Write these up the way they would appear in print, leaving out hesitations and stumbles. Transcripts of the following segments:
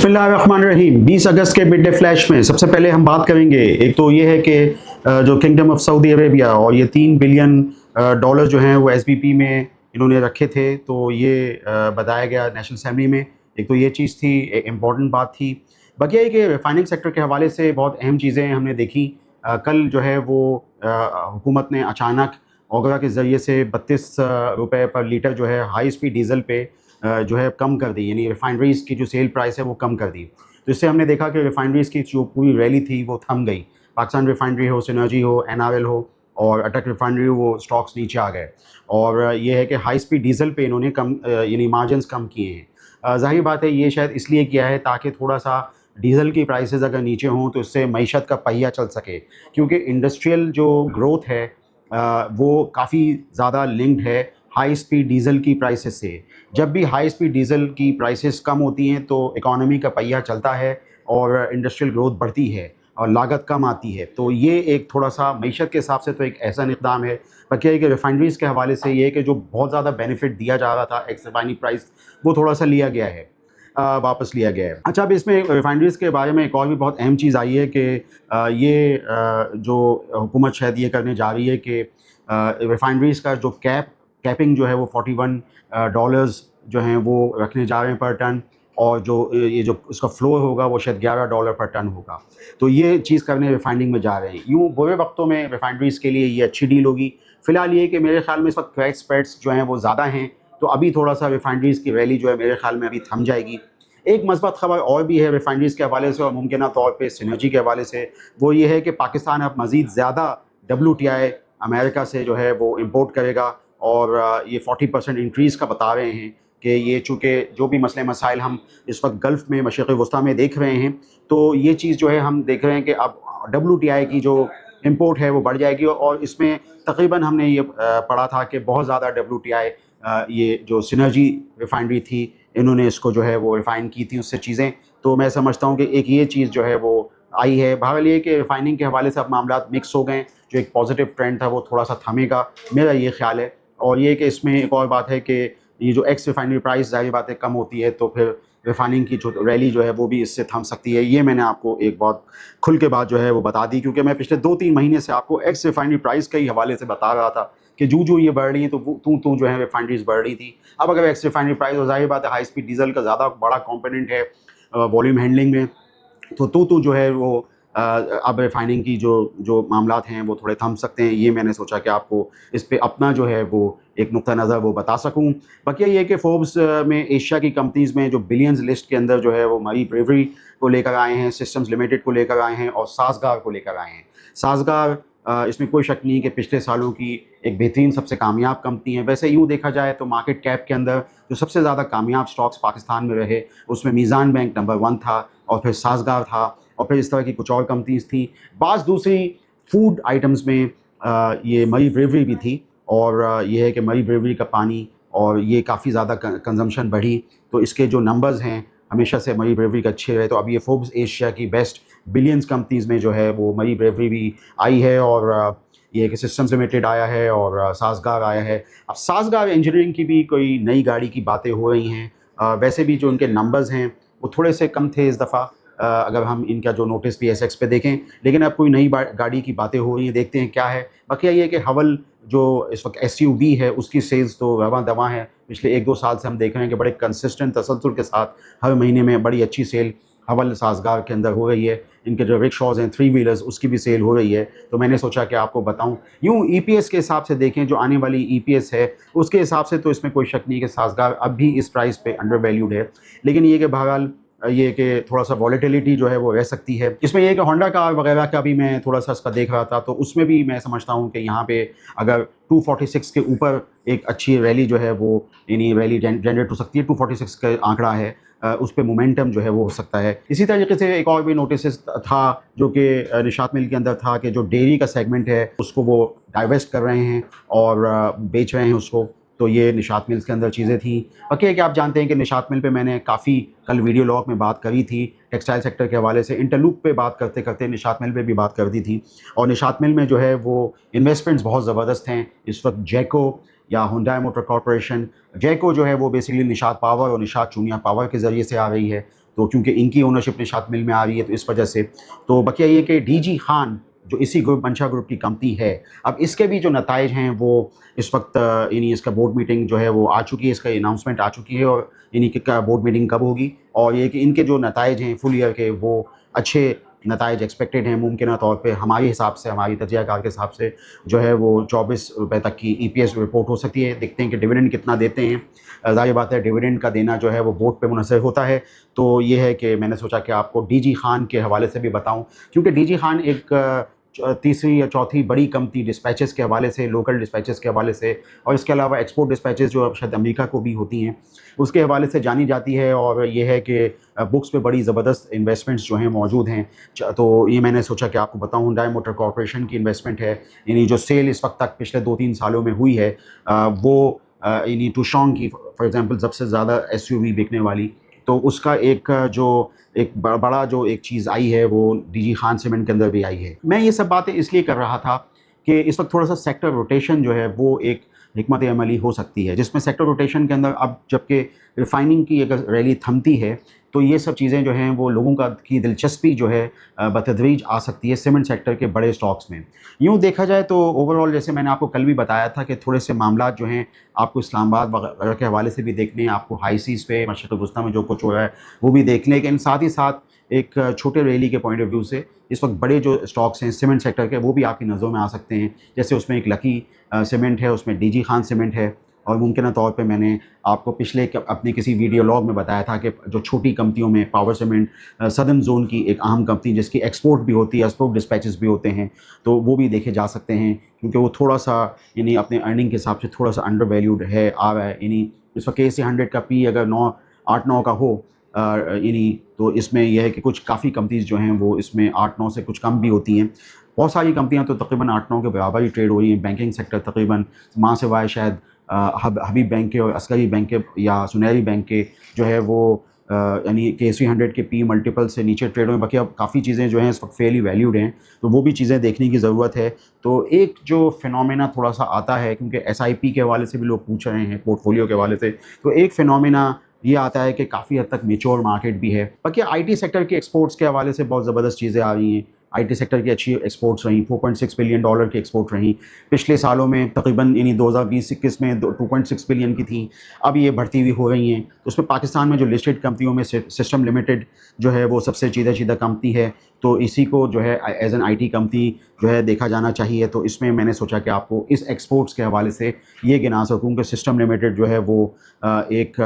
बिस्मिल्लाहिर्रहमानिर्रहीम। 20 अगस्त के mid day flash में सबसे पहले हम बात करेंगे, एक तो ये है कि जो किंगडम ऑफ सऊदी अरेबिया और ये 3 बिलियन डॉलर जो हैं वो एसबीपी में इन्होंने रखे थे, तो ये बताया गया नेशनल असेंबली में। एक तो ये चीज़ थी, एक इम्पॉर्टेंट बात थी। बाकी है कि रिफाइनिंग सेक्टर के हवाले से बहुत अहम चीज़ें हमने देखी। कल जो है वो हुकूमत ने अचानक ओगरा के ज़रिए से 32 रुपये पर लीटर जो है हाई स्पीड डीज़ल पे जो है कम कर दी, यानी रिफाइनरीज़ की जो सेल प्राइस है वो कम कर दी। तो इससे हमने देखा कि रिफाइनरीज़ की जो पूरी रैली थी वो थम गई। पाकिस्तान रिफाइनरी हो, सिनर्जी हो, एनआरएल हो और अटक रिफाइनरी हो, वो स्टॉक्स नीचे आ गए। और ये है कि हाई स्पीड डीज़ल पे इन्होंने कम यानी मार्जिनस कम किए हैं। ज़ाहिर बात है ये शायद इसलिए किया है ताकि थोड़ा सा डीज़ल की प्राइसेस अगर नीचे हों तो इससे मईशत का पहिया चल सके, क्योंकि इंडस्ट्रियल जो ग्रोथ है वो काफ़ी ज़्यादा लिंक्ड है हाई स्पीड डीज़ल की प्राइसेस से। जब भी हाई स्पीड डीज़ल की प्राइसेस कम होती हैं तो इकॉनमी का पहिया चलता है और इंडस्ट्रियल ग्रोथ बढ़ती है और लागत कम आती है। तो ये एक थोड़ा सा मईशत के हिसाब से तो एक ऐसा इक़दाम है। बाकी है कि रिफाइनरीज़ के हवाले से ये है कि जो बहुत ज़्यादा बेनिफिट दिया जा रहा था एक्स रिफाइनरी प्राइस, वो थोड़ा सा लिया गया है, वापस लिया गया है। अच्छा, अब इसमें रिफाइनरीज़ के बारे में एक और भी बहुत अहम चीज़ आई है कि ये जो हुकूमत शायद ये करने जा रही है कि रिफाइनरीज़ का जो कैपिंग जो है वो $41 जो हैं वो रखने जा रहे हैं पर टन, और जो ये जो उसका फ्लोर होगा वो शायद $11 पर टन होगा। तो ये चीज़ करने रिफाइनिंग में जा रहे हैं। यूँ बुरे वक्तों में रिफाइनरीज़ के लिए ये अच्छी डील होगी। फ़िलहाल ये कि मेरे ख़्याल में इस वक्त क्रैक स्प्रेड्स जो हैं वो ज़्यादा हैं, तो अभी थोड़ा सा रिफाइनरीज़ की रैली जो है मेरे ख़्याल में अभी थम जाएगी। एक मस्बत ख़बर और भी है रिफाइनरीज़ के हवाले से और मुमकिना तौर पे सिनर्जी के हवाले से, वो ये है कि पाकिस्तान अब मज़ीद ज़्यादा WTI अमेरिका से जो है वो इम्पोर्ट करेगा, और ये 40% इंक्रीज़ का बता रहे हैं कि ये चूँकि जो भी मसले मसाइल हम इस वक्त गल्फ़ में, मशरिक़ वस्ता में देख रहे हैं, तो ये चीज़ जो है हम देख रहे हैं कि अब WTI की जो इंपोर्ट है वो बढ़ जाएगी। और इसमें तकरीबन हमने ये पढ़ा था कि बहुत ज़्यादा WTI ये जो सिनर्जी रिफाइनरी थी, इन्होंने इसको जो है वो रिफ़ाइन की थी उससे चीज़ें। तो मैं समझता हूँ कि एक ये चीज़ जो है वो आई है। बहरहाल ये कि रिफ़ाइनिंग के हवाले से अब मामलात मिक्स हो गए, जो एक पॉजिटिव ट्रेंड था वो थोड़ा सा थमेगा, मेरा ये ख़्याल है। और ये कि इसमें एक और बात है कि ये जो एक्स रिफाइनरी प्राइस ज़ाहिर बात है कम होती है, तो फिर रिफाइनिंग की जो रैली जो है वो भी इससे थम सकती है। ये मैंने आपको एक बहुत खुल के बात जो है वो बता दी, क्योंकि मैं पिछले 2-3 महीने से आपको एक्स रिफाइनरी प्राइस के ही हवाले से बता रहा था कि जो ये बढ़ रही है तो तू जो है रिफाइनरीज बढ़ रही थी। अब अगर एक्स रिफाइनरी प्राइस, और ज़ाहिर बात है हाई स्पीड डीज़ल का ज़्यादा बड़ा कॉम्पोनेंट है वॉल्यूम हैंडलिंग में, तो जो है वो अब रिफाइनिंग की जो मामलात हैं वो थोड़े थम सकते हैं। ये मैंने सोचा कि आपको इस पे अपना जो है वो एक नुक्ता नज़र वो बता सकूं। बाकी ये कि फोर्ब्स में एशिया की कंपनीज़ में जो बिलियंस लिस्ट के अंदर जो है वो मरी ब्रेवरी को लेकर आए हैं, सिस्टम्स लिमिटेड को लेकर आए हैं और साज़गार को लेकर आए हैं। साज़गार इसमें कोई शक नहीं कि पिछले सालों की एक बेहतरीन सबसे कामयाब कंपनी है। वैसे यूँ देखा जाए तो मार्केट कैप के अंदर जो सबसे ज़्यादा कामयाब स्टॉक्स पाकिस्तान में रहे, उसमें मीज़ान बैंक नंबर 1 था, और फिर साज़गार था, और फिर इस तरह की कुछ और कंपनीज़ थी। बाज़ दूसरी फूड आइटम्स में ये मरी ब्रेवरी भी थी, और ये है कि मरी ब्रेवरी का पानी और ये काफ़ी ज़्यादा कंजम्पशन बढ़ी, तो इसके जो नंबर्स हैं हमेशा से मरी ब्रेवरी का अच्छे रहे। तो अब ये फोर्ब्स एशिया की बेस्ट बिलियंस कंपनीज़ में जो है वो मरी ब्रेवरी भी आई है, और ये कि सिस्टम्स लिमिटेड आया है और साज़गार आया है। अब साज़गार इंजीनियरिंग की भी कोई नई गाड़ी की बातें हो रही हैं। वैसे भी जो उनके नंबर्स हैं वो थोड़े से कम थे इस दफ़ा, अगर हम इनका जो नोटिस PSX पे देखें, लेकिन अब कोई नई गाड़ी की बातें हो रही हैं, देखते हैं क्या है। बाकी ये है कि हवल जो इस वक्त SUV है उसकी सेल्स तो रवां दवां है। पिछले 1-2 साल से हम देख रहे हैं कि बड़े कंसिस्टेंट तसलसल के साथ हर महीने में बड़ी अच्छी सेल हवल साज़गार के अंदर हो रही है। इनके जो रिक्शाज़ हैं 3 व्हीलर्स, उसकी भी सेल हो रही है। तो मैंने सोचा कि आपको बताऊं। यूँ EPS के हिसाब से देखें, जो आने वाली EPS है उसके हिसाब से तो इसमें कोई शक नहीं कि साज़गार अब भी इस प्राइस पे अंडर वैल्यूड है। लेकिन ये कि बहरहाल ये कि थोड़ा सा वॉलेटिलिटी जो है वो रह सकती है। इसमें ये कि होंडा कार वगैरह का भी मैं थोड़ा सा इसका देख रहा था, तो उसमें भी मैं समझता हूँ कि यहाँ पे अगर 246 के ऊपर एक अच्छी रैली जो है वो यानी रैली जनरेट हो सकती है। 246 का आंकड़ा है, उस पर मोमेंटम जो है वो हो सकता है। इसी तरीके से एक और भी नोटिस था जो कि निशात मिल के अंदर था कि जो डेयरी का सेगमेंट है उसको वो डाइवेस्ट कर रहे हैं और बेच रहे हैं उसको। तो ये निशात मिल्स के अंदर चीज़ें थी। बाकी है कि आप जानते हैं कि निशात मिल पे मैंने काफ़ी कल वीडियो लॉग में बात करी थी टेक्सटाइल सेक्टर के हवाले से। इंटरलूप पे बात करते करते निशात मिल पे भी बात कर दी थी, और निशात मिल में जो है वो इन्वेस्टमेंट्स बहुत ज़बरदस्त हैं इस वक्त। जैको या हुंडई मोटर कॉरपोरेशन, जैको जो है वो बेसिकली निशात पावर और निशात चूनिया पावर के ज़रिए से आ रही है, तो क्योंकि इनकी ओनरशिप निशात मिल में आ रही है तो इस वजह से। तो बकिया ये कि डीजी खान जो इसी ग्रुप मंशा ग्रुप की कंपनी है, अब इसके भी जो नताइज हैं वो इस वक्त यानी इसका बोर्ड मीटिंग जो है वो आ चुकी है, इसका अनाउंसमेंट आ चुकी है और यानी कि का बोर्ड मीटिंग कब होगी, और ये कि इनके जो नताइज हैं फुल ईयर के वो अच्छे नताइज एक्सपेक्टेड हैं। मुमकिन तौर पे हमारे हिसाब से, हमारी तजज़ियाकार के हिसाब से जो है वो 24 रुपये तक की EPS रिपोर्ट हो सकती है। देखते हैं कि डिविडेंड कितना देते हैं। ज़ाहिर बात है डिविडेंड का देना जो है वो बोर्ड पे मुनहसर होता है। तो ये है कि मैंने सोचा कि आपको डीजी खान के हवाले से भी बताऊं, क्योंकि डीजी खान एक तीसरी या चौथी बड़ी कंपनी डिस्पैचेस के हवाले से, लोकल डिस्पैचेस के हवाले से, और इसके अलावा एक्सपोर्ट डिस्पैचेस जो शायद अमेरिका को भी होती हैं उसके हवाले से जानी जाती है। और ये है कि बुक्स पे बड़ी ज़बरदस्त इन्वेस्टमेंट्स जो हैं मौजूद हैं। तो ये मैंने सोचा कि आपको बताऊं, हुंडई मोटर कॉरपोरेशन की इन्वेस्टमेंट है, यानी जो सेल इस वक्त तक पिछले 2-3 सालों में हुई है वो यानी टूशोंग की फॉर एग्ज़ाम्पल सबसे ज़्यादा SUV बिकने वाली, तो उसका एक बड़ा जो एक चीज़ आई है वो डीजी खान सीमेंट के अंदर भी आई है। मैं ये सब बातें इसलिए कर रहा था कि इस वक्त थोड़ा सा सेक्टर रोटेशन जो है वो एक हिकमत अमली हो सकती है, जिसमें सेक्टर रोटेशन के अंदर अब जबकि रिफाइनिंग की अगर रैली थमती है तो ये सब चीज़ें जो हैं वो लोगों की दिलचस्पी जो है बतदरीज आ सकती है सीमेंट सेक्टर के बड़े स्टॉक्स में। यूँ देखा जाए तो ओवरऑल जैसे मैंने आपको कल भी बताया था कि थोड़े से मामला जो हैं आपको इस्लामाबाद वगैरह के हवाले से भी देखने हैं, आपको हाई सीज़ पे मशरक़ वस्ता में जो कुछ हो रहा है वो भी देखने, लेकिन साथ ही साथ एक छोटे रैली के पॉइंट ऑफ व्यू से इस वक्त बड़े जो स्टॉक्स हैं सीमेंट सेक्टर के वो भी आपकी नज़रों में आ सकते हैं। जैसे उसमें एक लकी सीमेंट है, उसमें डीजी खान सीमेंट है, और मुमकिन तौर पे मैंने आपको पिछले अपने किसी वीडियो लॉग में बताया था कि जो छोटी कंपनियों में पावर सीमेंट सदर्न जोन की एक अहम कंपनी जिसकी एक्सपोर्ट भी होती है, एक्सपोर्ट डिस्पैचेस भी होते हैं, तो वो भी देखे जा सकते हैं क्योंकि वो थोड़ा सा यानी अपने अर्निंग के हिसाब से थोड़ा सा अंडर वैल्यूड है आ रहा है। यानी इस वक्त KSE 100 का P अगर 8-9 का हो यानी तो इसमें यह है कि कुछ काफ़ी कंपनीज़ जो हैं वो इसमें 8-9 से कुछ कम भी होती हैं। बहुत सारी कंपनियां तो तकरीबन 8-9 के बराबर ही ट्रेड हो रही हैं। बैंकिंग सेक्टर तकरीबन माँ सिवाय शायद हबीब बैंक के और अस्करी बैंक के या सुनहरी बैंक के जो है वो यानी KSE 100 के P मल्टीपल से नीचे ट्रेड में, बाकी अब काफ़ी चीज़ें जो हैं इस वक्त फेयरली वैल्यूड हैं, तो वो भी चीज़ें देखने की ज़रूरत है। तो एक जो फिनोमेना थोड़ा सा आता है क्योंकि SIP के हवाले से भी लोग पूछ रहे हैं, पोर्टफोलियो के हवाले से, तो एक फिनोमेना ये आता है कि काफ़ी हद तक मैच्योर मार्केट भी है। बाकी IT सेक्टर के एक्सपोर्ट्स के हवाले से बहुत ज़बरदस्त चीज़ें आ रही हैं। IT सेक्टर की अच्छी एक्सपोर्ट्स रहीं, $4.6 बिलियन की एक्सपोर्ट रहीं पिछले सालों में, तकरीबन यानी 2020-21 में 2.6 बिलियन की थी, अब ये बढ़ती हुई हो रही हैं। तो उसमें पाकिस्तान में जो लिस्टेड कंपनियों में सिस्टम लिमिटेड जो है वो सबसे सीधा कंपनी है, तो इसी को जो है एज एन IT कंपनी जो है देखा जाना चाहिए। तो इसमें मैंने सोचा कि आपको इस एक्सपोर्ट्स के हवाले से ये गिना सकूँ कि सिस्टम लिमिटेड जो है वो एक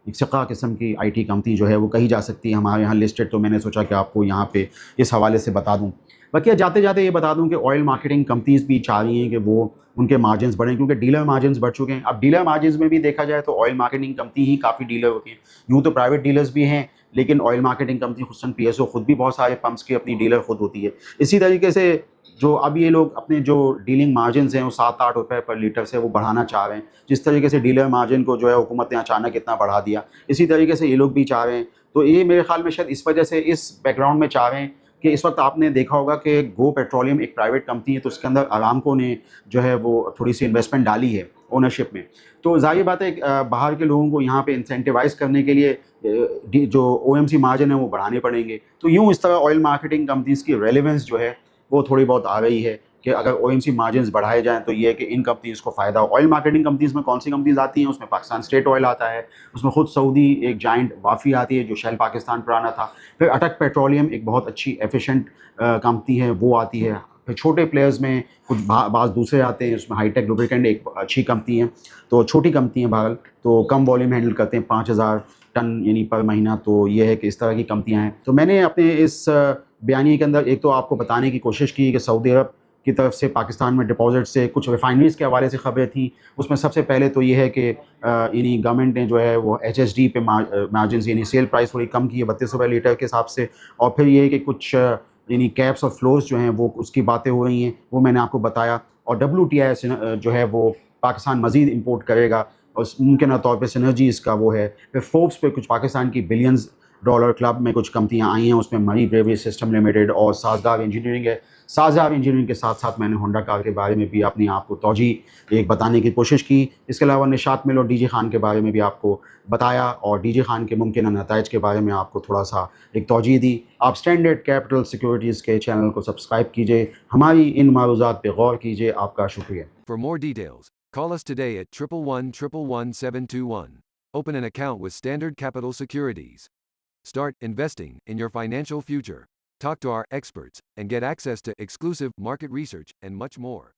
सिक्का किस्म की IT कंपनी जो है वो कही जा सकती है हमारे यहाँ लिस्टेड, तो मैंने सोचा कि आपको यहाँ पे इस हवाले से बता दूँ। बाकी जाते जाते ये बता दूं कि ऑयल मार्केटिंग कंपनीज़ भी चाह रही हैं कि वो उनके मार्जिन्स बढ़ें क्योंकि डीलर मार्जिन्स बढ़ चुके हैं। अब डीलर मार्जिन्स में भी देखा जाए तो ऑयल मार्केटिंग कंपनी ही काफ़ी डीलर होती हैं। यूँ तो प्राइवेट डीलर्स भी हैं लेकिन ऑयल मार्केटिंग कंपनी खुसन PSO खुद भी बहुत सारे पंप्स की अपनी डीलर खुद होती है। इसी तरीके से जो अब ये लोग अपने जो डीलिंग मार्जिन्स हैं वो 7-8 रुपये पर लीटर से वो बढ़ाना चाह रहे हैं। जिस तरीके से डीलर मार्जिन को जो है हुकूमत ने अचानक इतना बढ़ा दिया, इसी तरीके से ये लोग भी चाह रहे हैं। तो ये मेरे ख्याल में शायद इस वजह से इस बैकग्राउंड में चाह रहे हैं कि इस वक्त आपने देखा होगा कि गो पेट्रोलियम एक प्राइवेट कंपनी है, तो उसके अंदर अरामको ने जो है वो थोड़ी सी इन्वेस्टमेंट डाली है ओनरशिप में। तो ज़ाहिर बात है बाहर के लोगों को यहाँ पे इंसेंटिवाइज़ करने के लिए जो OMC मार्जिन है वो बढ़ाने पड़ेंगे। तो यूँ इस तरह ऑयल मार्केटिंग कंपनीज़ की रेलेवेंस जो है वो थोड़ी बहुत आ गई है कि अगर OMC मार्जिन्स बढ़ाए जाएँ तो ये है कि इन कंपनीज़ को फ़ायदा हो। ऑयल मार्केटिंग कंपनीज़ में कौन सी कंपनीज़ आती हैं? उसमें पाकिस्तान स्टेट ऑयल आता है, उसमें ख़ुद सऊदी एक जाइंट वाफ़ी आती है जो शेल पाकिस्तान पुराना था, फिर अटक पेट्रोलियम एक बहुत अच्छी एफिशिएंट कंपनी है वो आती है, फिर छोटे प्लेयर्स में कुछ बाज़ दूसरे आते हैं, उसमें हाईटेक लुब्रिकेंट एक अच्छी कंपनी है। तो छोटी कंपनी है बहरहाल, तो कम वॉल्यूम हैंडल करते हैं 5000 टन यानी पर महीना। तो ये है कि इस तरह की कंपनियां हैं। तो मैंने अपने इस बयानी के अंदर एक तो आपको बताने की कोशिश की कि सऊदी अरब की तरफ से पाकिस्तान में डिपॉजिट से कुछ रिफाइनरीज़ के हवाले से खबरें थी। उसमें सबसे पहले तो ये है कि यानी गवर्नमेंट ने जो है वो HSD पे मार्जिन यानी सेल प्राइस थोड़ी कम की है 32 रुपये लीटर के हिसाब से, और फिर ये है कि कुछ यानी कैप्स और फ्लोर्स जो हैं वो उसकी बातें हो रही हैं, वो मैंने आपको बताया। और WTI जो है वो पाकिस्तान मज़ीद इंपोर्ट करेगा और मुमकिन तौर पर सिनर्जीज़ का वो है। फिर फोर्ब्स पे कुछ पाकिस्तान की बिलियंस डॉलर क्लब में कुछ कंपनियां आई हैं, उसमें मरी ब्रेवरी सिस्टम लिमिटेड और साजगार इंजीनियरिंग है। साजगार इंजीनियरिंग के साथ साथ मैंने होंडा कार के बारे में भी अपनी आपको तौजी एक बताने की कोशिश की। इसके अलावा निशात मिल और डीजे खान के बारे में भी आपको बताया और डीजे खान के मुमकिन नताइज के बारे में आपको थोड़ा सा एक तौजी दी। आप स्टैंडर्ड कैपिटल सिक्योरिटीज़ के चैनल को सब्सक्राइब कीजिए, हमारी इन मारूज़ात पे गौर कीजिए। आपका शुक्रिया। For more details, call us today at 111-111-721. Open an account with Standard Capital Securities. Start investing in your financial future. Talk to our experts and get access to exclusive market research and much more.